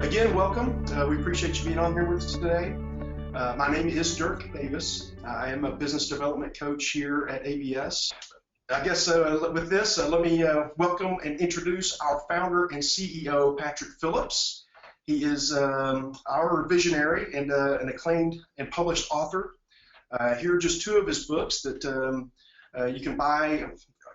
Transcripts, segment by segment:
Again, welcome. We appreciate you being on here with us today. My name is Dirk Davis. I am a business development coach here at ABS. I guess with this, let me welcome and introduce our founder and CEO, Patrick Phillips. He is our visionary and an acclaimed and published author. Here are just two of his books that you can buy.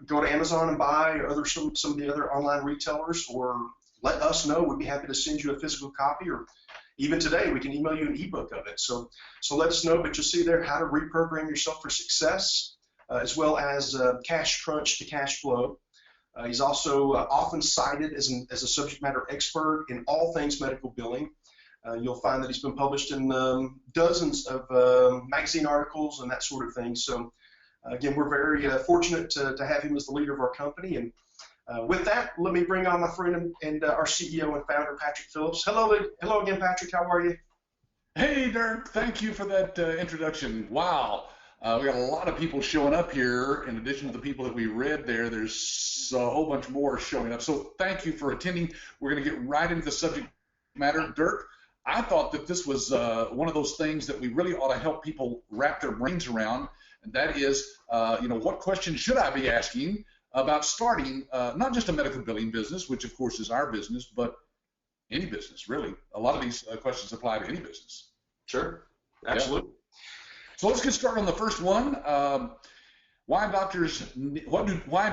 Go to Amazon and buy, or some of the other online retailers, or let us know. We'd be happy to send you a physical copy, or even today we can email you an ebook of it. So let us know. But you'll see there how to reprogram yourself for success, as well as cash crunch to cash flow. He's also often cited as a subject matter expert in all things medical billing. You'll find that he's been published in dozens of magazine articles and that sort of thing. So again, we're very fortunate to have him as the leader of our company. And with that, let me bring on my friend and our CEO and founder, Patrick Phillips. Hello again, Patrick. How are you? Hey, Dirk. Thank you for that introduction. Wow. We got a lot of people showing up here. In addition to the people that we read there, there's a whole bunch more showing up. So thank you for attending. We're going to get right into the subject matter. Dirk, I thought that this was one of those things that we really ought to help people wrap their brains around, and that is, what questions should I be asking about starting not just a medical billing business, which of course is our business, but any business, really. A lot of these questions apply to any business. Sure, absolutely. Yeah. So let's get started on the first one. Why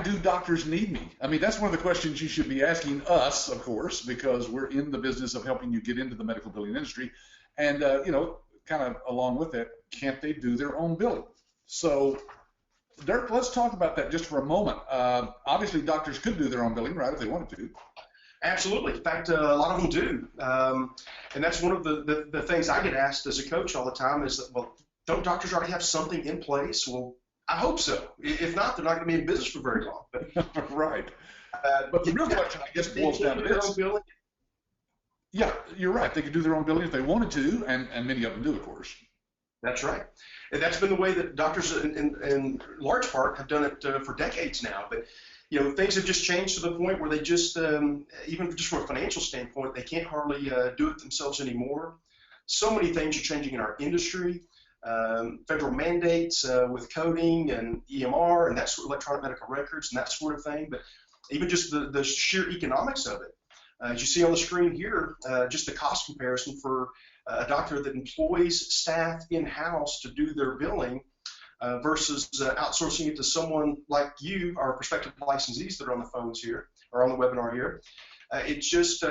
do doctors need me? I mean, that's one of the questions you should be asking us, of course, because we're in the business of helping you get into the medical billing industry. And, kind of along with it, can't they do their own billing? So, Dirk, let's talk about that just for a moment. Obviously, doctors could do their own billing, right, if they wanted to. Absolutely. In fact, a lot of them do. And that's one of the things I get asked as a coach all the time is that, well, don't doctors already have something in place? Well, I hope so. If not, they're not going to be in business for very long. But, right. But the real question, I guess, boils down to this. Yeah, you're right. They could do their own billing if they wanted to, and many of them do, of course. That's right. And that's been the way that doctors, in large part, have done it for decades now. But things have just changed to the point where they just, even just from a financial standpoint, they can't hardly do it themselves anymore. So many things are changing in our industry. Federal mandates with coding and EMR and that sort of electronic medical records and that sort of thing. But even just the sheer economics of it. As you see on the screen here, just the cost comparison for a doctor that employs staff in-house to do their billing versus outsourcing it to someone like you, our prospective licensees that are on the phones here or on the webinar here. It just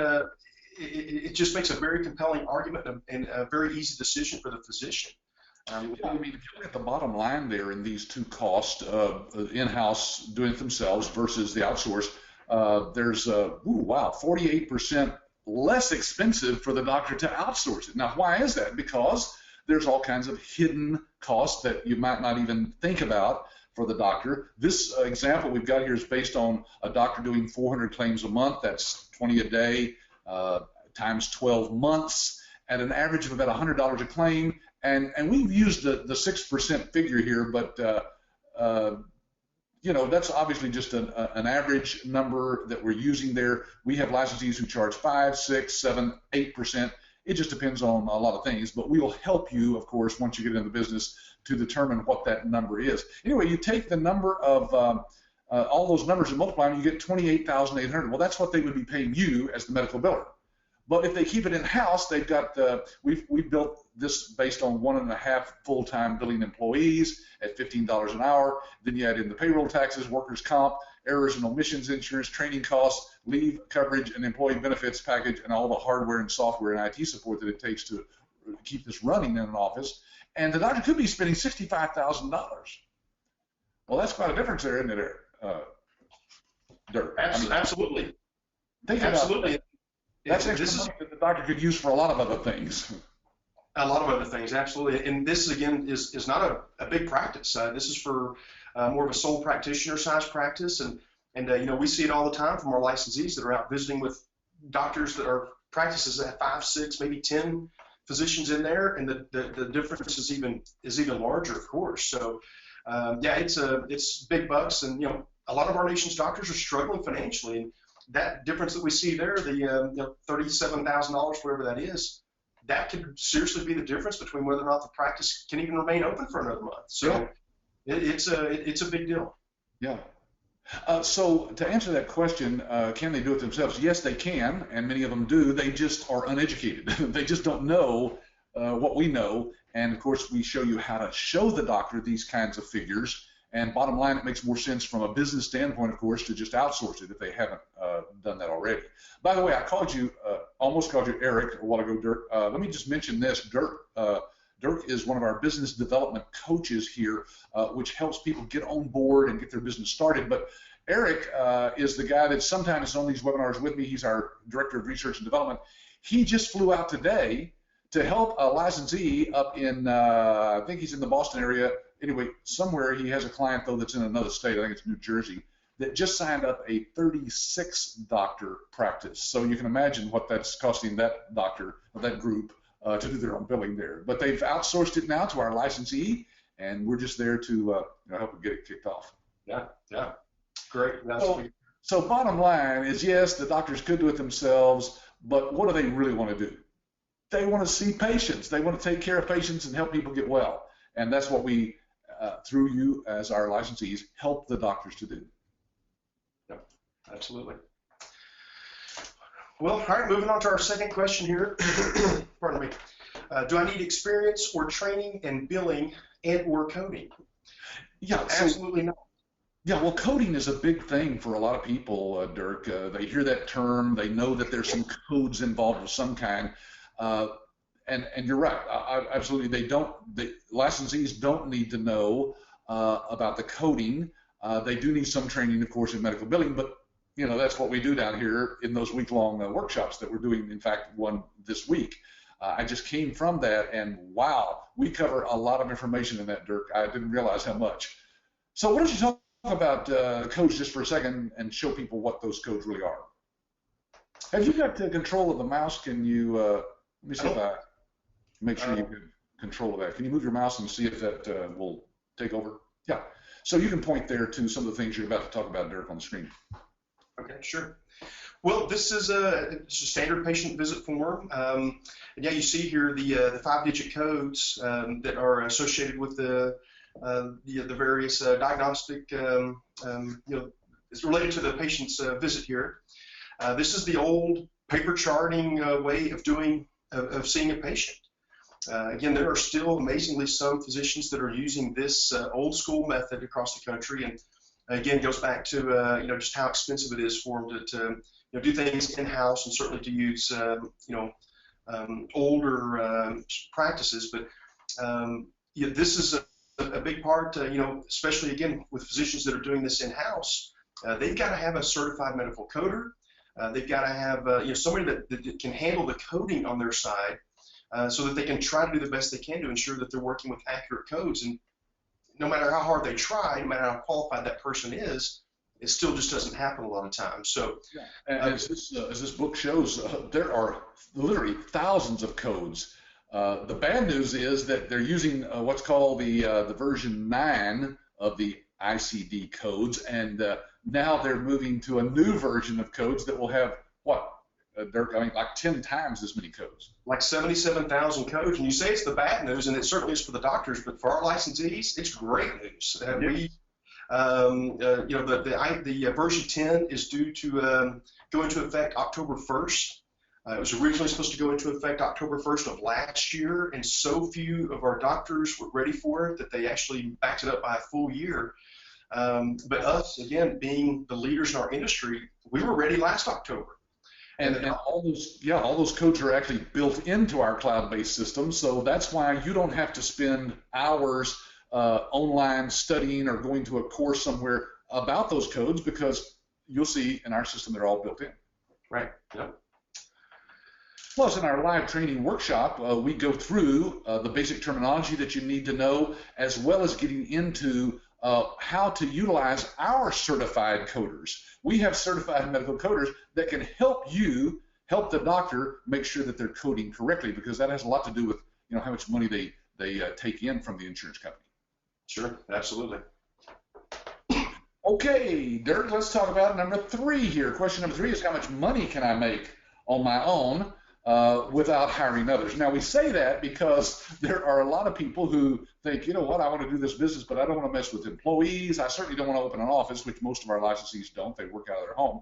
makes a very compelling argument and a very easy decision for the physician. I mean, if you look at the bottom line there in these two costs, in-house doing it themselves versus the outsource, there's 48% less expensive for the doctor to outsource it. Now, why is that? Because there's all kinds of hidden costs that you might not even think about for the doctor. This example we've got here is based on a doctor doing 400 claims a month. That's 20 a day times 12 months at an average of about $100 a claim. And we've used the 6% figure here, but that's obviously just an average number that we're using there. We have licensees who charge 5, 6, 7, 8%. It just depends on a lot of things, but we will help you, of course, once you get into the business to determine what that number is. Anyway, you take the number of all those numbers and multiply them, you get $28,800. Well, that's what they would be paying you as the medical biller. But if they keep it in-house, they've got we've built this based on 1.5 full-time billing employees at $15 an hour. Then you add in the payroll taxes, workers' comp, errors and omissions insurance, training costs, leave coverage, and employee benefits package, and all the hardware and software and IT support that it takes to keep this running in an office. And the doctor could be spending $65,000. Well, that's quite a difference there, isn't it, Dirk? Absolutely. Absolutely. That's extra money that the doctor could use for a lot of other things. A lot of other things, absolutely. And this, again, is not a big practice. This is for more of a sole practitioner size practice. And we see it all the time from our licensees that are out visiting with doctors that are practices at 5, 6, maybe 10 physicians in there. And the difference is even larger, of course. So, it's big bucks. And, a lot of our nation's doctors are struggling financially. that difference that we see there, the $37,000, whatever that is, that could seriously be the difference between whether or not the practice can even remain open for another month. So it's a big deal. Yeah. So to answer that question, can they do it themselves? Yes, they can, and many of them do. They just are uneducated. They just don't know what we know. And of course, we show you how to show the doctor these kinds of figures. And bottom line, it makes more sense from a business standpoint, of course, to just outsource it if they haven't done that already. By the way, I called you, almost called you Eric a while ago, Dirk. Let me just mention this. Dirk is one of our business development coaches here, which helps people get on board and get their business started. But Eric is the guy that sometimes is on these webinars with me. He's our Director of Research and Development. He just flew out today to help a licensee up in, I think he's in the Boston area. Anyway, somewhere he has a client, though, that's in another state. I think it's New Jersey, that just signed up a 36-doctor practice. So you can imagine what that's costing that doctor, or that group, to do their own billing there. But they've outsourced it now to our licensee, and we're just there to help them get it kicked off. Yeah, great. So bottom line is, yes, the doctors could do it themselves, but what do they really want to do? They want to see patients. They want to take care of patients and help people get well. And that's what we, through you as our licensees, help the doctors to do. Yep, absolutely. Well, all right, moving on to our second question here. Pardon me. Do I need experience or training in billing and or coding? Yeah, absolutely not. Yeah, well, coding is a big thing for a lot of people, Dirk. They hear that term. They know that there's some codes involved of some kind. And you're right. Absolutely, the licensees don't need to know about the coding. They do need some training, of course, in medical billing, but that's what we do down here in those week-long workshops that we're doing. In fact, one this week. I just came from that, and wow, we cover a lot of information in that, Dirk. I didn't realize how much. So why don't you talk about codes just for a second and show people what those codes really are? Have you got control of the mouse? Can you, let me see if I make sure you can control of that. Can you move your mouse and see if that will take over? Yeah. So you can point there to some of the things you're about to talk about, Dirk, on the screen. Okay, sure. Well, this is a standard patient visit form. And yeah, you see here the 5-digit codes that are associated with the various diagnostic, it's related to the patient's visit here. This is the old paper charting way of seeing a patient. Again, there are still amazingly some physicians that are using this old school method across the country, and again, it goes back to just how expensive it is for them to do things in-house, and certainly to use older practices. But this is a big part. Especially again with physicians that are doing this in-house, they've got to have a certified medical coder. They've got to have somebody that can handle the coding on their side, so that they can try to do the best they can to ensure that they're working with accurate codes. And no matter how hard they try, no matter how qualified that person is, it still just doesn't happen a lot of times. So, and as this book shows, there are literally thousands of codes. The bad news is that they're using what's called the version 9 of the ICD codes, and now they're moving to a new version of codes that will have what? Dirk, I mean, like 10 times as many codes. Like 77,000 codes, and you say it's the bad news, and it certainly is for the doctors, but for our licensees, it's great news. The version 10 is due to go into effect October 1st. It was originally supposed to go into effect October 1st of last year, and so few of our doctors were ready for it that they actually backed it up by a full year. But us, again, being the leaders in our industry, we were ready last October. And all those codes are actually built into our cloud-based system, so that's why you don't have to spend hours online studying or going to a course somewhere about those codes, because you'll see in our system they're all built in. Right. Yep. Plus, in our live training workshop, we go through the basic terminology that you need to know, as well as getting into how to utilize our certified coders. We have certified medical coders that can help help the doctor make sure that they're coding correctly, because that has a lot to do with how much money they take in from the insurance company. Sure, absolutely. Okay, Dirk, let's talk about number 3 here. Question number 3 is how much money can I make on my own without hiring others? Now, we say that because there are a lot of people who think, you know what, I want to do this business, but I don't want to mess with employees. I certainly don't want to open an office, which most of our licensees don't. They work out of their home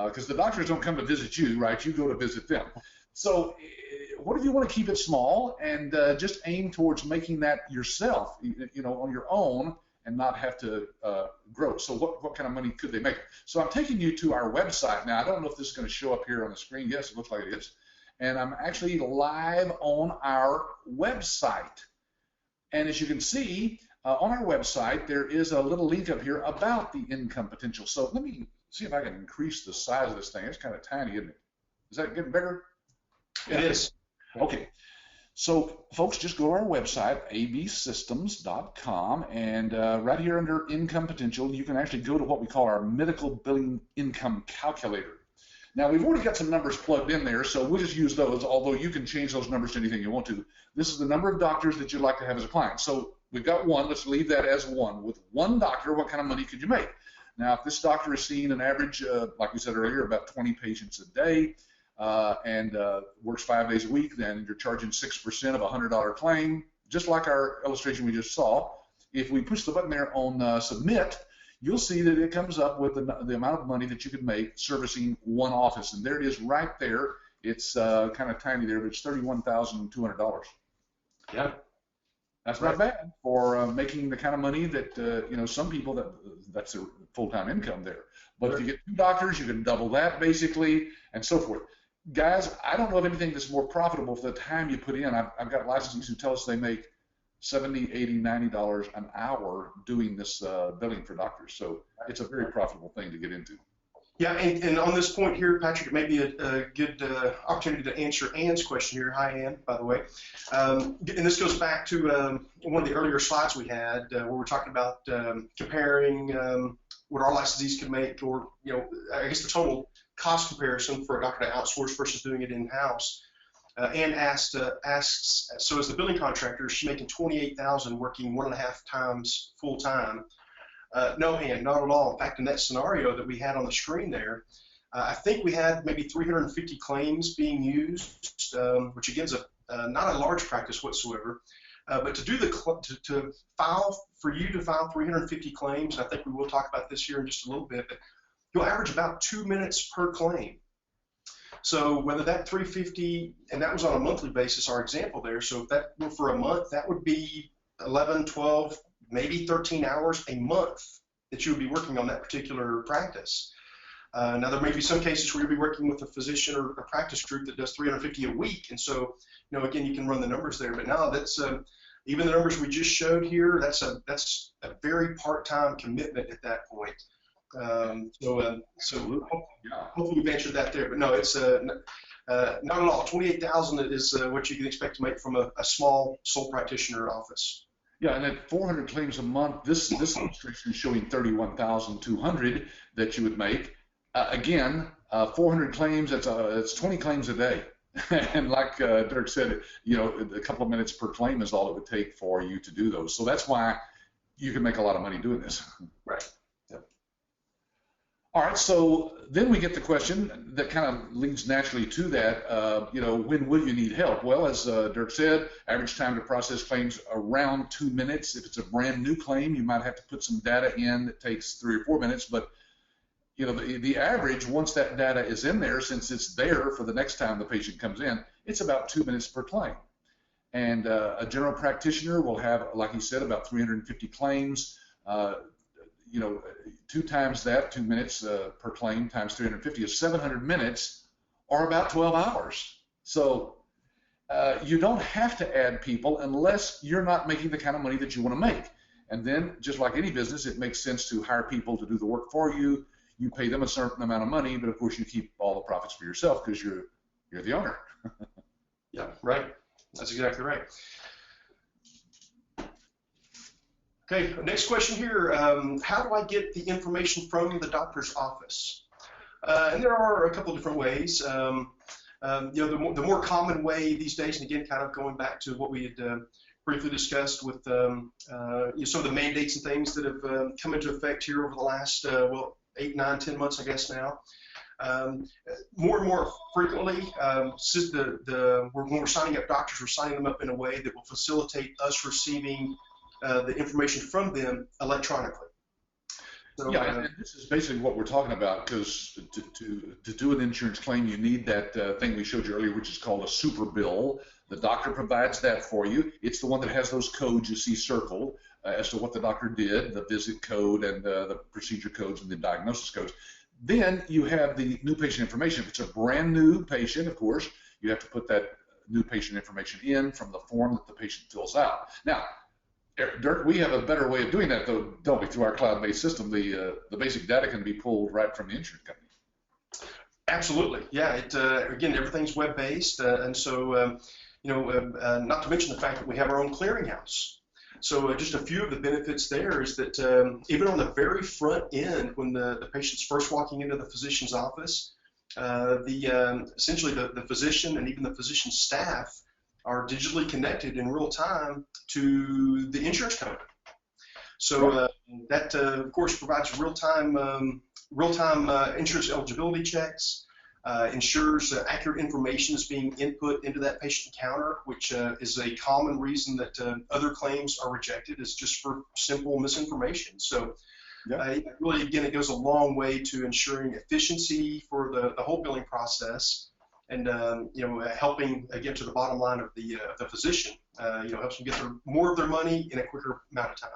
because the doctors don't come to visit you, right? You go to visit them. So what if you want to keep it small and just aim towards making that yourself, on your own, and not have to grow? So what kind of money could they make? So I'm taking you to our website now. I don't know if this is going to show up here on the screen. Yes, it looks like it is. And I'm actually live on our website. And as you can see, on our website, there is a little link up here about the income potential. So let me see if I can increase the size of this thing. It's kind of tiny, isn't it? Is that getting bigger? It is. Okay. So, folks, just go to our website, absystems.com, and right here under Income Potential, you can actually go to what we call our Medical Billing Income Calculator. Now, we've already got some numbers plugged in there, so we'll just use those, although you can change those numbers to anything you want to. This is the number of doctors that you'd like to have as a client. So we've got 1. Let's leave that as 1. With 1 doctor, what kind of money could you make? Now, if this doctor is seeing an average, like we said earlier, about 20 patients a day, and works 5 days a week, then you're charging 6% of a $100 claim, just like our illustration we just saw. If we push the button there on submit, you'll see that it comes up with the amount of money that you could make servicing 1 office, and there it is right there. It's kind of tiny there, but it's $31,200. Yeah. That's not bad for making the kind of money that, some people, that's a full-time income there. But if you get 2 doctors, you can double that basically, and so forth. Guys, I don't know of anything that's more profitable for the time you put in. I've got licensees who tell us they make $70, $80, $90 an hour doing this billing for doctors. So it's a very profitable thing to get into. Yeah, and on this point here, Patrick, it may be a good opportunity to answer Ann's question here. Hi, Ann, by the way. And this goes back to one of the earlier slides we had where we're talking about comparing what our licensees can make, or, I guess the total cost comparison for a doctor to outsource versus doing it in-house. Ann asks, so as the billing contractor, is she making $28,000 working 1.5 times full-time? No, Ann, not at all. In fact, in that scenario that we had on the screen there, I think we had maybe 350 claims being used, which again is not a large practice whatsoever. But to file 350 claims, and I think we will talk about this here in just a little bit, but you'll average about 2 minutes per claim. So whether that 350, and that was on a monthly basis, our example there, so if that were for a month, that would be 11, 12, maybe 13 hours a month that you would be working on that particular practice. Now, there may be some cases where you'll be working with a physician or a practice group that does 350 a week, and so, again, you can run the numbers there. But now that's even the numbers we just showed here. That's a very part-time commitment at that point. So hopefully we've answered that there. But no, it's not at all. 28,000 is what you can expect to make from a small sole practitioner office. Yeah, and at 400 claims a month, this illustration is showing 31,200 that you would make. Again, 400 claims, it's 20 claims a day. And like Dirk said, a couple of minutes per claim is all it would take for you to do those. So that's why you can make a lot of money doing this. Right. Yep. All right, so then we get the question that kind of leads naturally to that, when will you need help? Well, as Dirk said, average time to process claims around 2 minutes. If it's a brand new claim, you might have to put some data in that takes 3 or 4 minutes, but the average, once that data is in there, since it's there for the next time the patient comes in, it's about 2 minutes per claim. And a general practitioner will have, like he said, about 350 claims. 2 times that, 2 minutes per claim times 350 is 700 minutes, or about 12 hours. So you don't have to add people unless you're not making the kind of money that you want to make. And then, just like any business, it makes sense to hire people to do the work for you. You pay them a certain amount of money, but of course you keep all the profits for yourself because you're the owner. Yeah, right. That's exactly right. Okay, next question here. How do I get the information from the doctor's office? And there are a couple of different ways. The more common way these days, and again, kind of going back to what we had briefly discussed with some of the mandates and things that have come into effect here over the last 8, 9, 10 months, I guess now. More and more frequently, when we're signing up doctors, we're signing them up in a way that will facilitate us receiving the information from them electronically. So, yeah, and this is basically what we're talking about, because to do an insurance claim, you need that thing we showed you earlier, which is called a super bill. The doctor provides that for you. It's the one that has those codes you see circled as to what the doctor did, the visit code and the procedure codes and the diagnosis codes. Then you have the new patient information. If it's a brand new patient, of course, you have to put that new patient information in from the form that the patient fills out. Now, Dirk, we have a better way of doing that, though, don't we? Through our cloud-based system, the basic data can be pulled right from the insurance company. Absolutely, yeah. Again, everything's web-based, and so not to mention the fact that we have our own clearinghouse. So just a few of the benefits there is that even on the very front end, when the patient's first walking into the physician's office, essentially the physician and even the physician staff are digitally connected in real time to the insurance company. So that, of course, provides real-time insurance eligibility checks, ensures accurate information is being input into that patient encounter, which is a common reason that other claims are rejected, is just for simple misinformation. So really, again, it goes a long way to ensuring efficiency for the whole billing process, and helping get to the bottom line of the physician. Helps them get more of their money in a quicker amount of time.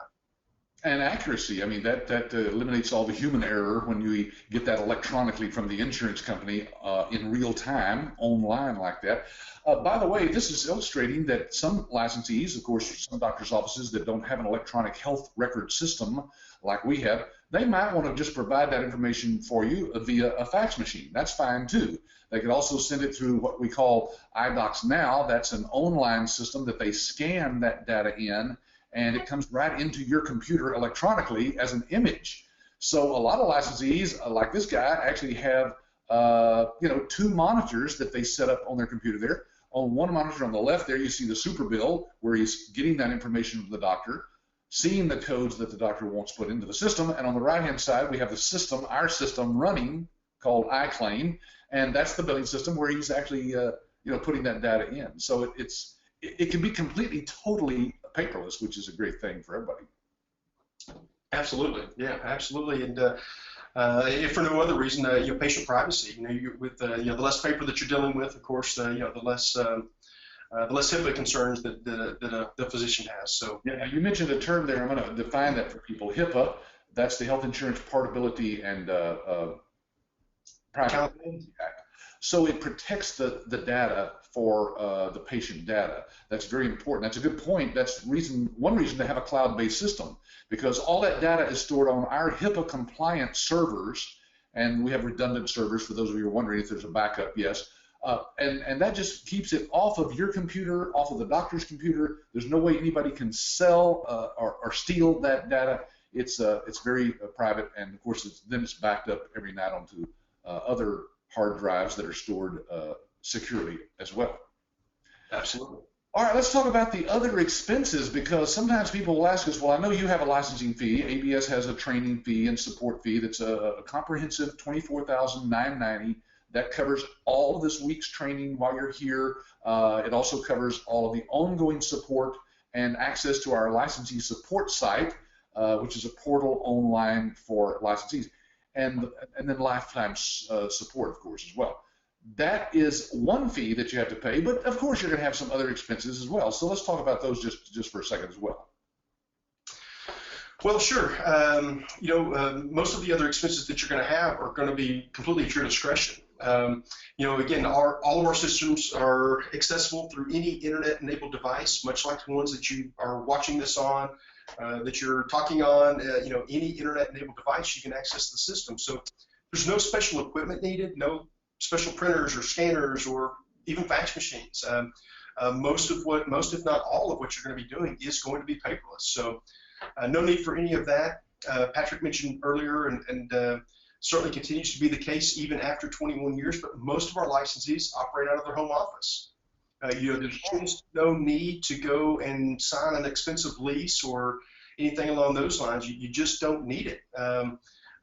And accuracy, I mean, that eliminates all the human error when you get that electronically from the insurance company in real time, online like that. By the way, this is illustrating that some licensees, of course, some doctors' offices that don't have an electronic health record system like we have, they might want to just provide that information for you via a fax machine. That's fine too. They could also send it through what we call iDocs Now. That's an online system that they scan that data in, and it comes right into your computer electronically as an image. So a lot of licensees, like this guy, actually have 2 monitors that they set up on their computer there. On one monitor on the left there, you see the super bill, where he's getting that information from the doctor, seeing the codes that the doctor wants put into the system, and on the right-hand side, we have the system, our system running, called iClaim, and that's the billing system where he's actually putting that data in. So it can be completely, totally paperless, which is a great thing for everybody. Absolutely, yeah, absolutely, and if for no other reason, patient privacy. With the less paper that you're dealing with, of course, the less HIPAA concerns that the physician has. So yeah, you mentioned a term there. I'm going to define that for people. HIPAA, that's the Health Insurance Portability and Privacy Act. So it protects the data for the patient data. That's very important. That's a good point. That's one reason to have a cloud-based system, because all that data is stored on our HIPAA-compliant servers, and we have redundant servers for those of you who are wondering if there's a backup. Yes. And that just keeps it off of your computer, off of the doctor's computer. There's no way anybody can sell or steal that data. It's very private, and of course then it's backed up every night onto other hard drives that are stored securely as well. Absolutely. All right, let's talk about the other expenses, because sometimes people will ask us, well, I know you have a licensing fee. ABS has a training fee and support fee that's a comprehensive $24,990. That covers all of this week's training while you're here. It also covers all of the ongoing support and access to our licensee support site, which is a portal online for licensees, and then lifetime support, of course, as well. That is one fee that you have to pay, but of course you're going to have some other expenses as well. So let's talk about those just for a second as well. Well, sure. Most of the other expenses that you're going to have are going to be completely at your discretion. Again, all of our systems are accessible through any internet-enabled device, much like the ones that you are watching this on, that you're talking on. Any internet-enabled device, you can access the system. So there's no special equipment needed, no special printers or scanners or even fax machines. Most, if not all, of what you're going to be doing is going to be paperless. So no need for any of that. Patrick mentioned earlier, and certainly continues to be the case even after 21 years, but most of our licensees operate out of their home office. There's just no need to go and sign an expensive lease or anything along those lines. You just don't need it.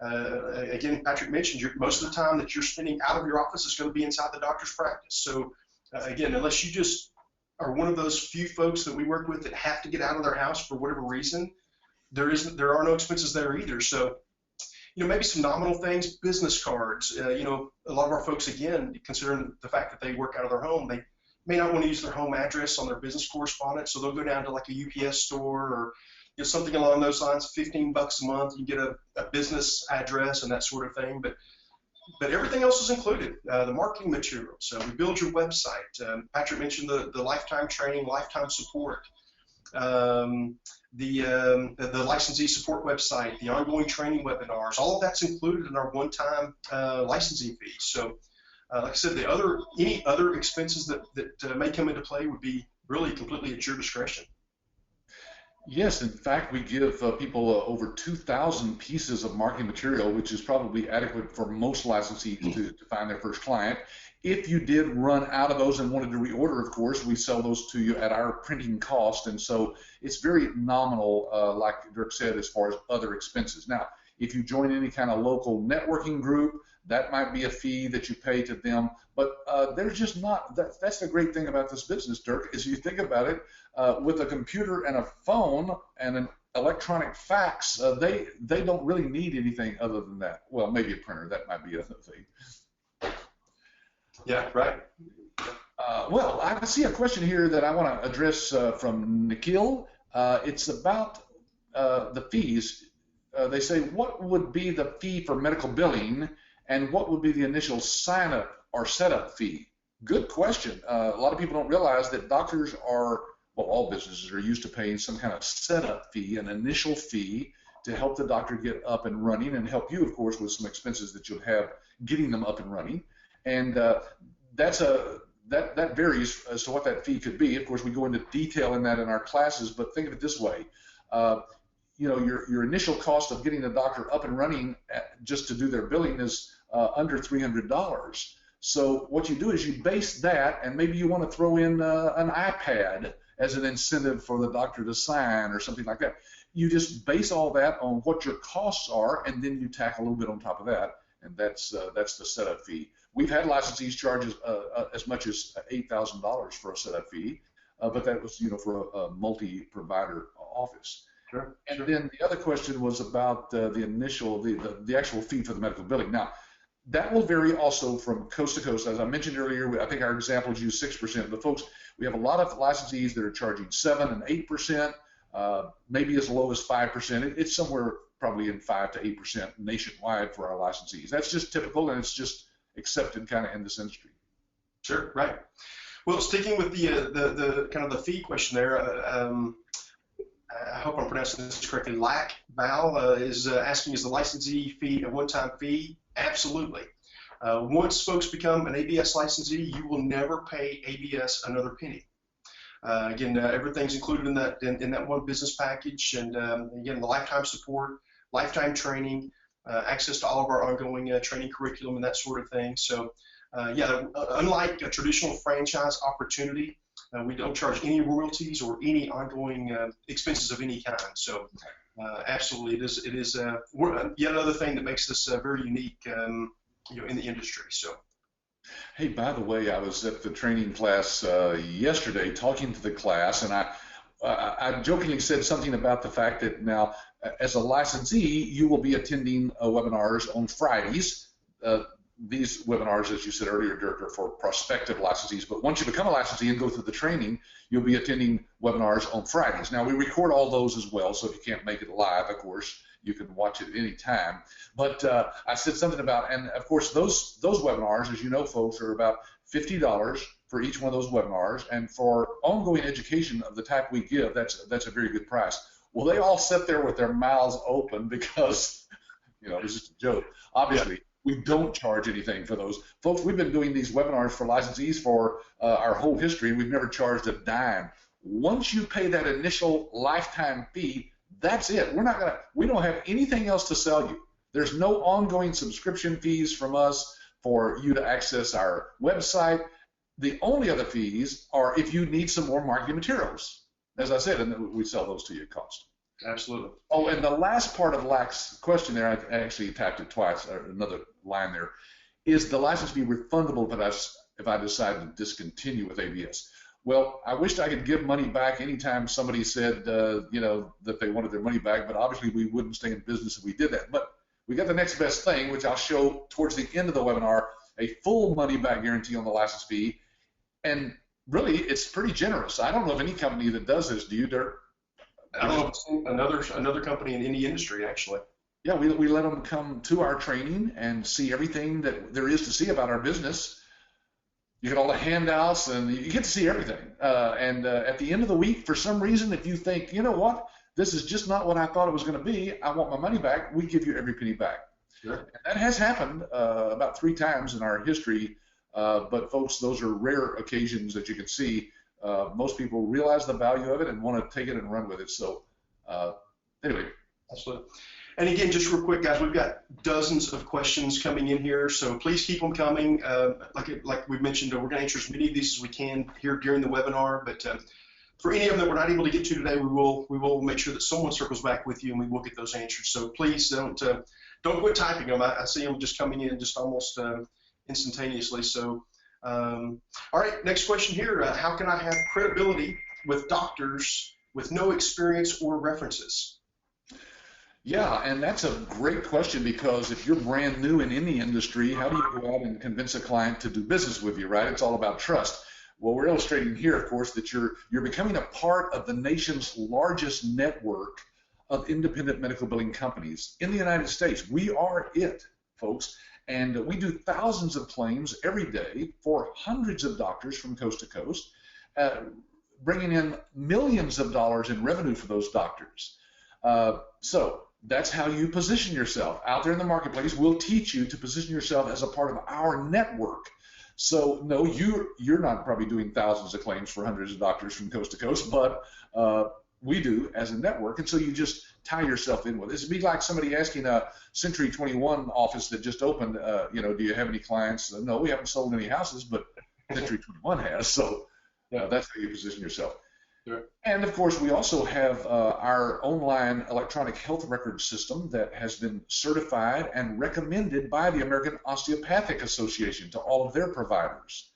Again, Patrick mentioned most of the time that you're spending out of your office is going to be inside the doctor's practice. So again, unless you just are one of those few folks that we work with that have to get out of their house for whatever reason, there are no expenses there either. So maybe some nominal things, business cards. A lot of our folks, again, considering the fact that they work out of their home, they may not want to use their home address on their business correspondence, so they'll go down to like a UPS store or something along those lines. $15 a month, you get a business address and that sort of thing. But everything else is included. The marketing materials. We build your website. Patrick mentioned the lifetime training, lifetime support. The licensee support website, the ongoing training webinars, all of that's included in our one-time licensing fee. So, like I said, any other expenses that may come into play would be really completely at your discretion. Yes, in fact, we give people over 2,000 pieces of marketing material, which is probably adequate for most licensees to find their first client. If you did run out of those and wanted to reorder, of course, we sell those to you at our printing cost, and so it's very nominal, like Dirk said, as far as other expenses. Now, if you join any kind of local networking group, that might be a fee that you pay to them, but there's just not. That's the great thing about this business, Dirk, is you think about it, with a computer and a phone and an electronic fax, they don't really need anything other than that. Well, maybe a printer, that might be a thing. Yeah, right. Well, I see a question here that I want to address from Nikhil. It's about the fees. They say, what would be the fee for medical billing, and what would be the initial sign-up or setup fee? Good question. A lot of people don't realize that doctors are, well, all businesses are used to paying some kind of setup fee, an initial fee to help the doctor get up and running and help you, of course, with some expenses that you'll have getting them up and running. And that varies as to what that fee could be. Of course, we go into detail in that in our classes, but think of it this way. Your initial cost of getting a doctor up and running just to do their billing is under $300. So what you do is you base that, and maybe you want to throw in an iPad as an incentive for the doctor to sign or something like that. You just base all that on what your costs are, and then you tack a little bit on top of that, and that's the setup fee. We've had licensees charge as much as $8,000 for a setup fee, but that was for a multi-provider office. Sure. And then the other question was about the actual fee for the medical billing. Now, that will vary also from coast to coast. As I mentioned earlier, I think our examples use 6%, but folks, we have a lot of licensees that are charging 7 and 8%, maybe as low as 5%. It's somewhere probably in 5 to 8% nationwide for our licensees. That's just typical, and it's just accepted kind of in this industry. Sure, right. Well, sticking with the kind of the fee question there, I hope I'm pronouncing this correctly. Val is asking, is the licensee fee a one-time fee? Absolutely. Once folks become an ABS licensee, you will never pay ABS another penny. Again, everything's included in that one business package, and again, the lifetime support, lifetime training, access to all of our ongoing training curriculum and that sort of thing. So, unlike a traditional franchise opportunity, we don't charge any royalties or any ongoing expenses of any kind. So, absolutely, it is yet another thing that makes this very unique, in the industry. So. Hey, by the way, I was at the training class yesterday talking to the class, and I jokingly said something about the fact that now, as a licensee, you will be attending webinars on Fridays. These webinars, as you said earlier, Dirk, are for prospective licensees, but once you become a licensee and go through the training, you'll be attending webinars on Fridays. Now, we record all those as well, so if you can't make it live, of course, you can watch it any time. But I said something about, and of course, those webinars, as you know, folks, are about $50 for each one of those webinars, and for ongoing education of the type we give, that's a very good price. Well, they all sit there with their mouths open because, it's just a joke. Obviously, we don't charge anything for those. Folks, we've been doing these webinars for licensees for our whole history, and we've never charged a dime. Once you pay that initial lifetime fee, that's it. We don't have anything else to sell you. There's no ongoing subscription fees from us for you to access our website. The only other fees are if you need some more marketing materials. As I said, and then we sell those to you at cost. Absolutely. Oh, and the last part of Lac's question there, I actually tapped it twice, or another line there, is the license fee refundable if I decide to discontinue with ABS? Well, I wished I could give money back anytime somebody said, that they wanted their money back, but obviously we wouldn't stay in business if we did that. But we got the next best thing, which I'll show towards the end of the webinar, a full money back guarantee on the license fee. And really, it's pretty generous. I don't know of any company that does this. Do you, Dirk? I don't know if another company in any industry, actually. Yeah, we let them come to our training and see everything that there is to see about our business. You get all the handouts, and you get to see everything. At the end of the week, for some reason, if you think, you know what, this is just not what I thought it was going to be, I want my money back, we give you every penny back. Sure. And that has happened about 3 times in our history, but folks, those are rare occasions that you can see. Most people realize the value of it and want to take it and run with it. So anyway. Absolutely. And again, just real quick, guys, we've got dozens of questions coming in here, so please keep them coming. Like we mentioned, we're going to answer as many of these as we can here during the webinar, but for any of them that we're not able to get to today, we will make sure that someone circles back with you, and we will get those answered. So please don't quit typing them. I see them just coming in just almost instantaneously. So all right, next question here. How can I have credibility with doctors with no experience or references? Yeah, and that's a great question, because if you're brand new in any industry, how do you go out and convince a client to do business with you, right? It's all about trust. Well, we're illustrating here, of course, that you're becoming a part of the nation's largest network of independent medical billing companies in the United States. We are it, folks, and we do thousands of claims every day for hundreds of doctors from coast to coast, bringing in millions of dollars in revenue for those doctors. So that's how you position yourself out there in the marketplace. We'll teach you to position yourself as a part of our network. So no, you're not probably doing thousands of claims for hundreds of doctors from coast to coast, but we do as a network, and so you just tie yourself in with it. It'd be like somebody asking a Century 21 office that just opened, do you have any clients? No, we haven't sold any houses, but Century 21 has, so that's how you position yourself. Sure. And of course, we also have our online electronic health record system that has been certified and recommended by the American Osteopathic Association to all of their providers.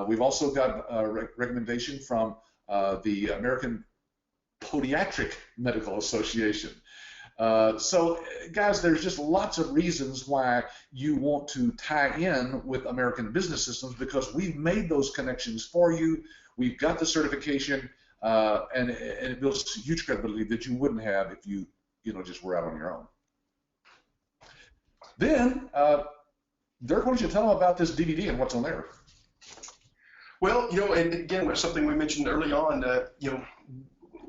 We've also got a recommendation from the American Podiatric Medical Association. So, guys, there's just lots of reasons why you want to tie in with American Business Systems, because we've made those connections for you. We've got the certification. And it builds huge credibility that you wouldn't have if you just were out on your own. Then, Dirk, why don't you tell them about this DVD and what's on there? Well, and again, something we mentioned early on,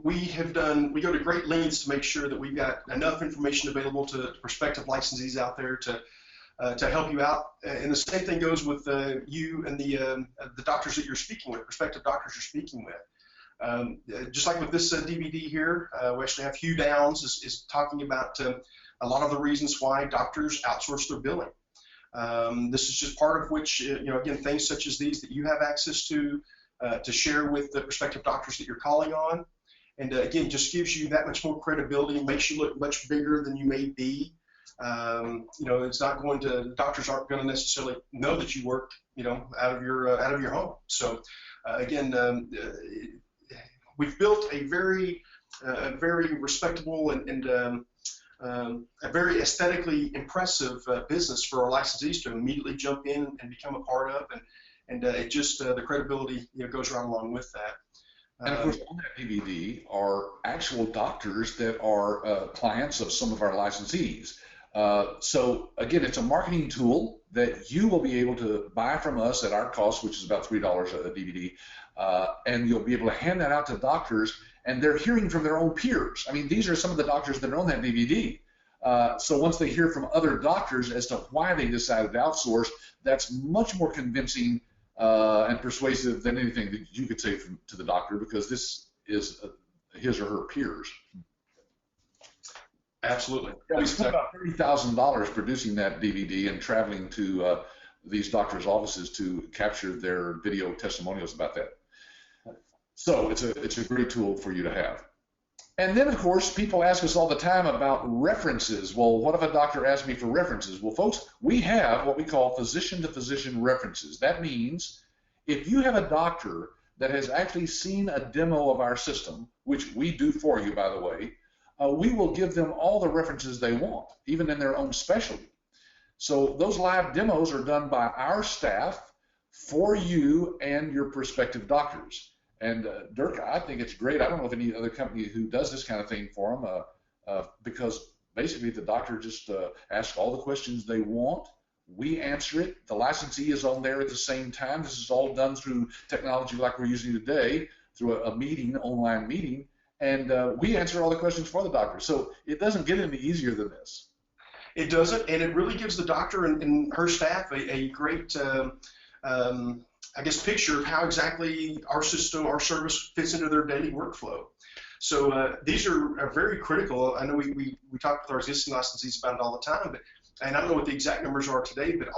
we go to great lengths to make sure that we've got enough information available to prospective licensees out there to help you out. And the same thing goes with you and the doctors that you're speaking with, prospective doctors you're speaking with. Just like with this DVD here, we actually have Hugh Downs is talking about a lot of the reasons why doctors outsource their billing. This is just part of which, again, things such as these that you have access to share with the prospective doctors that you're calling on. And again, just gives you that much more credibility, makes you look much bigger than you may be. It's not going to, doctors aren't going to necessarily know that you work, out of your home. So again, we've built a very respectable and a very aesthetically impressive business for our licensees to immediately jump in and become a part of, and it just the credibility goes right along with that. And of course, on that DVD are actual doctors that are clients of some of our licensees. So again, it's a marketing tool that you will be able to buy from us at our cost, which is about $3 a DVD, and you'll be able to hand that out to doctors, and they're hearing from their own peers. I mean, these are some of the doctors that are on that DVD. So once they hear from other doctors as to why they decided to outsource, that's much more convincing and persuasive than anything that you could say to the doctor, because this is his or her peers. Absolutely. Yeah, we spent about $30,000 producing that DVD and traveling to these doctors' offices to capture their video testimonials about that. So it's a great tool for you to have. And then, of course, people ask us all the time about references. Well, what if a doctor asks me for references? Well, folks, we have what we call physician-to-physician references. That means if you have a doctor that has actually seen a demo of our system, which we do for you, by the way, we will give them all the references they want, even in their own specialty. So those live demos are done by our staff for you and your prospective doctors. And Dirk, I think it's great. I don't know of any other company who does this kind of thing for them, because basically the doctor just asks all the questions they want. We answer it. The licensee is on there at the same time. This is all done through technology like we're using today, through a meeting, online meeting, and we answer all the questions for the doctor. So it doesn't get any easier than this. It doesn't, and it really gives the doctor and her staff a great I guess, picture of how exactly our system, our service fits into their daily workflow. So these are very critical. I know we talk with our existing licensees about it all the time, and I don't know what the exact numbers are today, but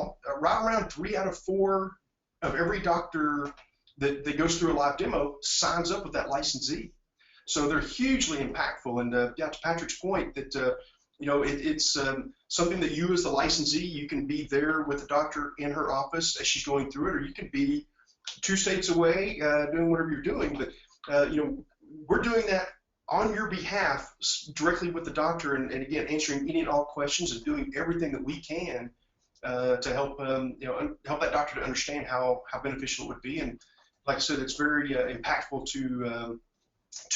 right around 3 out of 4 of every doctor that goes through a live demo signs up with that licensee. So they're hugely impactful. And yeah, to Patrick's point, that it's something that you as the licensee, you can be there with the doctor in her office as she's going through it, or you can be 2 states away doing whatever you're doing. But we're doing that on your behalf directly with the doctor, and again, answering any and all questions and doing everything that we can to help help that doctor to understand how beneficial it would be. And like I said, it's very impactful to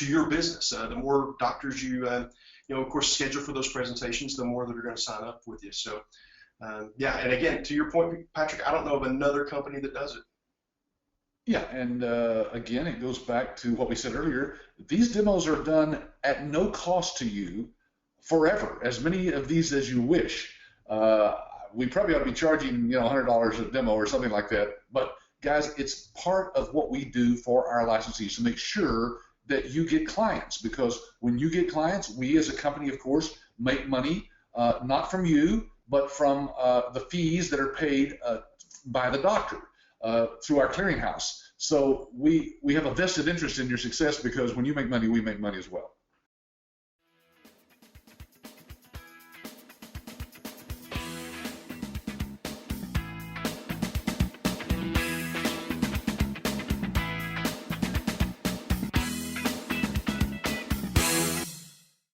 your business. The more doctors you of course, schedule for those presentations, the more that are going to sign up with you. So, yeah, and again, to your point, Patrick, I don't know of another company that does it. Yeah, and again, it goes back to what we said earlier. These demos are done at no cost to you forever, as many of these as you wish. We probably ought to be charging, $100 a demo or something like that. But, guys, it's part of what we do for our licensees to make sure that you get clients, because when you get clients, we as a company, of course, make money, not from you, but from the fees that are paid by the doctor through our clearinghouse. So we have a vested interest in your success, because when you make money, we make money as well.